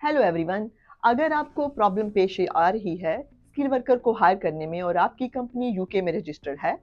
Hello everyone. अगर आपको problem पेश आ रही है स्किल वर्कर को हायर करने में और आपकी कंपनी यूके में रजिस्टर्ड है,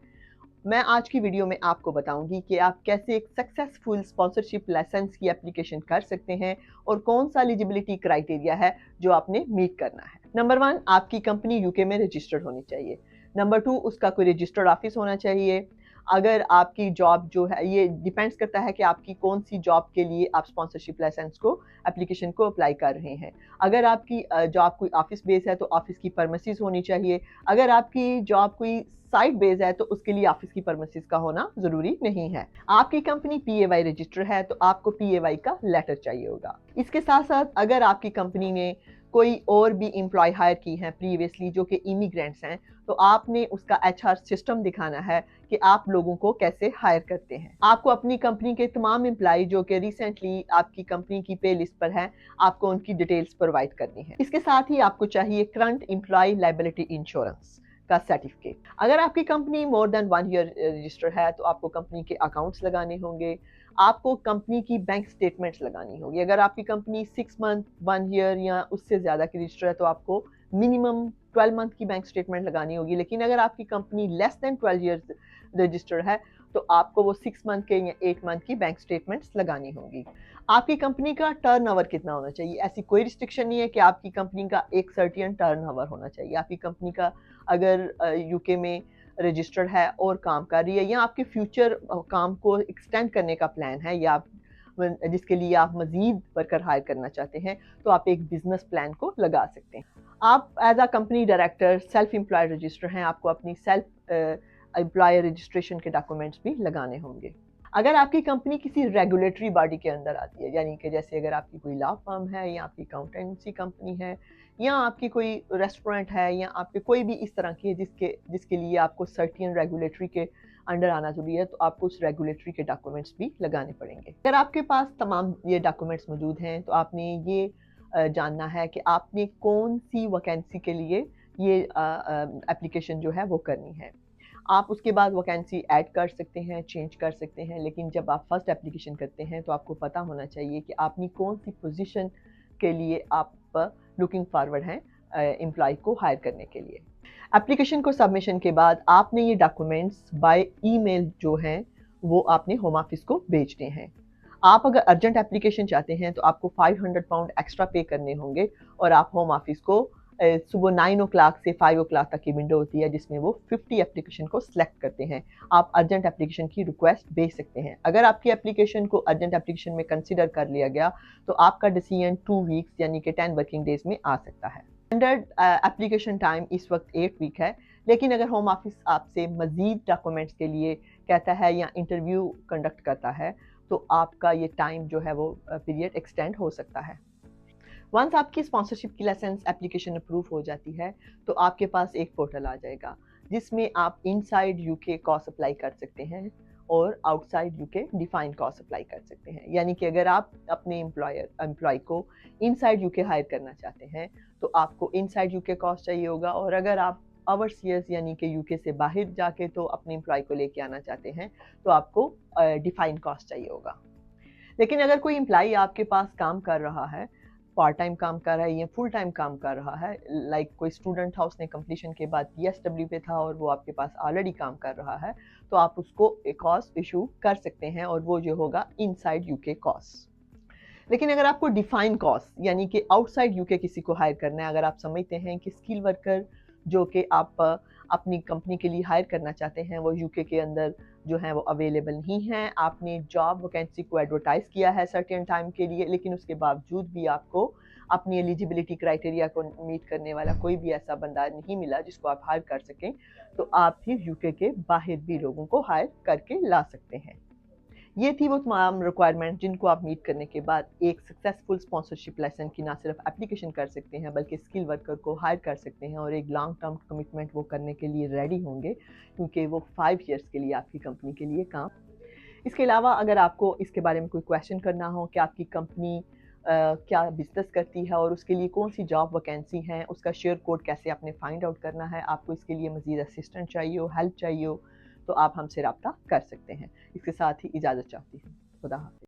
मैं आज की वीडियो में आपको बताऊंगी कि आप कैसे एक सक्सेसफुल स्पॉन्सरशिप लाइसेंस की एप्लीकेशन कर सकते हैं और कौन सा एलिजिबिलिटी क्राइटेरिया है जो आपने मीट करना है। नंबर 1, आपकी कंपनी यूके में रजिस्टर्ड होनी चाहिए। नंबर 2, उसका कोई रजिस्टर्ड ऑफिस होना चाहिए। अगर आपकी जॉब जो है, ये डिपेंड्स करता है कि आपकी कौन सी जॉब के लिए आप स्पॉन्सरशिप लाइसेंस को एप्लीकेशन को अप्लाई कर रहे हैं। अगर आपकी जॉब कोई ऑफिस बेस है तो ऑफिस की परमिसेस होनी चाहिए। अगर आपकी जॉब कोई साइट बेस है तो उसके लिए ऑफिस की परमिसेस का होना जरूरी नहीं है। आपकी कंपनी पीएवाई रजिस्टर है तो आपको पीएवाई का लेटर चाहिए होगा। इसके साथ साथ अगर आपकी कंपनी ने कोई और भी एम्प्लॉय हायर की हैं प्रीवियसली जो कि इमिग्रेंट्स हैं, तो आपने उसका एचआर सिस्टम दिखाना है कि आप लोगों को कैसे हायर करते हैं। आपको अपनी कंपनी के तमाम एम्प्लॉय जो कि रिसेंटली आपकी कंपनी की पे लिस्ट पर हैं, आपको उनकी डिटेल्स प्रोवाइड करनी है। इसके साथ ही आपको चाहिए करंट एम्प्लॉय लायबिलिटी इंश्योरेंस का सर्टिफिकेट। अगर आपकी company more than 1 year register है तो आपको कंपनी के अकाउंट्स लगाने होंगे। आपको कंपनी की बैंक स्टेटमेंट्स लगानी होगी। अगर आपकी कंपनी 6 मंथ, 1 ईयर या उससे ज़्यादा की रजिस्टर है तो आपको मिनिमम 12 मंथ की बैंक स्टेटमेंट लगानी होगी। लेकिन अगर आपकी company less than 12 years register है तो आपको वो 6 मंथ के या 8 मंथ की बैंक स्टेटमेंट्स लगानी होगी। आपकी कंपनी का टर्नओवर कितना होना चाहिए? ऐसी कोई रिस्ट्रिक्शन नहीं है कि आपकी कंपनी का एक सर्टेन टर्नओवर होना चाहिए। आपकी कंपनी का अगर यूके में रजिस्टर्ड है और काम कर रही है या आपके फ्यूचर काम को एक्सटेंड करने का प्लान है या जिसके लिए आप मजीद वर्कर हायर करना चाहते हैं, तो आप एक बिजनेस प्लान को लगा सकते हैं। आप as a company director self employed register हैं, आपको अपनी सेल्फ एम्प्लॉयर रजिस्ट्रेशन के डॉक्यूमेंट्स भी लगाने होंगे। अगर आपकी कंपनी किसी रेगुलेटरी बॉडी के अंदर आती है, यानी कि जैसे अगर आपकी कोई लॉ फर्म है या आपकी अकाउंटेंसी कंपनी है या आपकी कोई रेस्टोरेंट है या आपकी कोई भी इस तरह की है जिसके लिए आपको सर्टेन रेगुलेटरी के अंडर आना जरूरी है, तो आपको उस रेगुलेटरी के डॉक्यूमेंट्स भी लगाने पड़ेंगे। अगर आपके पास तमाम ये डॉक्यूमेंट्स मौजूद हैं तो आपने ये जानना है कि आपने कौन सी वैकेंसी के लिए ये एप्लीकेशन जो है वो करनी है। आप उसके बाद वैकेंसी ऐड कर सकते हैं, चेंज कर सकते हैं, लेकिन जब आप फर्स्ट एप्लीकेशन करते हैं तो आपको पता होना चाहिए कि आपने कौन सी पोजीशन के लिए आप लुकिंग फॉरवर्ड हैं एम्प्लॉय को हायर करने के लिए। एप्लीकेशन को सबमिशन के बाद आपने ये डॉक्यूमेंट्स बाय ईमेल जो हैं वो आपने होम ऑफिस को भेजने हैं। आप अगर अर्जेंट एप्लीकेशन चाहते हैं तो आपको 500 पाउंड एक्स्ट्रा पे करने होंगे और आप होम ऑफिस को सुबह 9 ओ क्लॉक से 5 ओ क्लॉक तक की विंडो होती है जिसमें वो 50 एप्लीकेशन को सिलेक्ट करते हैं। आप अर्जेंट एप्लीकेशन की रिक्वेस्ट भेज सकते हैं। अगर आपकी एप्लीकेशन को अर्जेंट एप्लीकेशन में कंसिडर कर लिया गया तो आपका डिसीजन 2 वीक्स यानी कि 10 वर्किंग डेज में आ सकता है। स्टैंडर्ड एप्लीकेशन टाइम इस वक्त 8 वीक है, लेकिन अगर होम ऑफिस आपसे मजीद डॉक्यूमेंट्स के लिए कहता है या इंटरव्यू कंडक्ट करता है तो आपका ये टाइम जो है वो पीरियड एक्सटेंड हो सकता है। वंस आपकी स्पॉन्सरशिप की लाइसेंस एप्लीकेशन अप्रूव हो जाती है तो आपके पास एक पोर्टल आ जाएगा जिसमें आप इनसाइड यूके कॉस्ट अप्लाई कर सकते हैं और outside UK defined cost apply कर सकते हैं। यानी कि अगर आप अपने एम्प्लॉय को इनसाइड यूके हायर करना चाहते हैं तो आपको इनसाइड यूके कॉस्ट चाहिए होगा, और अगर आप ओवरसीज यानी कि यूके से बाहर जाके तो अपने एम्प्लॉय को लेके आना चाहते हैं तो आपको डिफाइंड कॉस्ट चाहिए होगा। लेकिन अगर कोई एम्प्लॉय आपके पास काम कर रहा है, पार्ट टाइम काम कर रहा है या फुल टाइम काम कर रहा है, लाइक कोई स्टूडेंट था उसने कंप्लीशन के बाद पीएसडब्ल्यू पे था और वो आपके पास ऑलरेडी काम कर रहा है, तो आप उसको एक कॉस्ट इशू कर सकते हैं और वो जो होगा इनसाइड यूके कॉस्ट। लेकिन अगर आपको डिफाइन कॉस्ट यानी कि आउटसाइड यूके किसी को हायर करना है, अगर आप समझते हैं कि स्किल वर्कर जो कि आप अपनी कंपनी के लिए हायर करना चाहते हैं वो यूके के अंदर जो है वो अवेलेबल नहीं है, आपने जॉब वैकेंसी को एडवर्टाइज किया है सर्टेन टाइम के लिए, लेकिन उसके बावजूद भी आपको अपनी एलिजिबिलिटी क्राइटेरिया को मीट करने वाला कोई भी ऐसा बंदा नहीं मिला जिसको आप हायर कर सकें, तो आप फिर यूके के बाहर भी लोगों को हायर करके ला सकते हैं। ये थी वो तमाम रिक्वायरमेंट जिनको आप मीट करने के बाद एक सक्सेसफुल स्पॉन्सरशिप लाइसेंस की ना सिर्फ एप्लीकेशन कर सकते हैं बल्कि स्किल वर्कर को हायर कर सकते हैं और एक लॉन्ग टर्म कमिटमेंट वो करने के लिए रेडी होंगे, क्योंकि वो 5 ईयर्स के लिए आपकी कंपनी के लिए काम। इसके अलावा अगर आपको इसके बारे में कोई क्वेश्चन करना हो कि आपकी कंपनी क्या बिजनेस करती है और उसके लिए कौन सी जॉब वैकेंसी हैं, उसका शेयर कोड कैसे आपने फाइंड आउट करना है, आपको इसके लिए मज़ीद असिस्टेंट चाहिए हो, हेल्प चाहिए हो, तो आप हमसे रब्ता कर सकते हैं। इसके साथ ही इजाज़त चाहती हूँ। खुदा हाफ़िज़।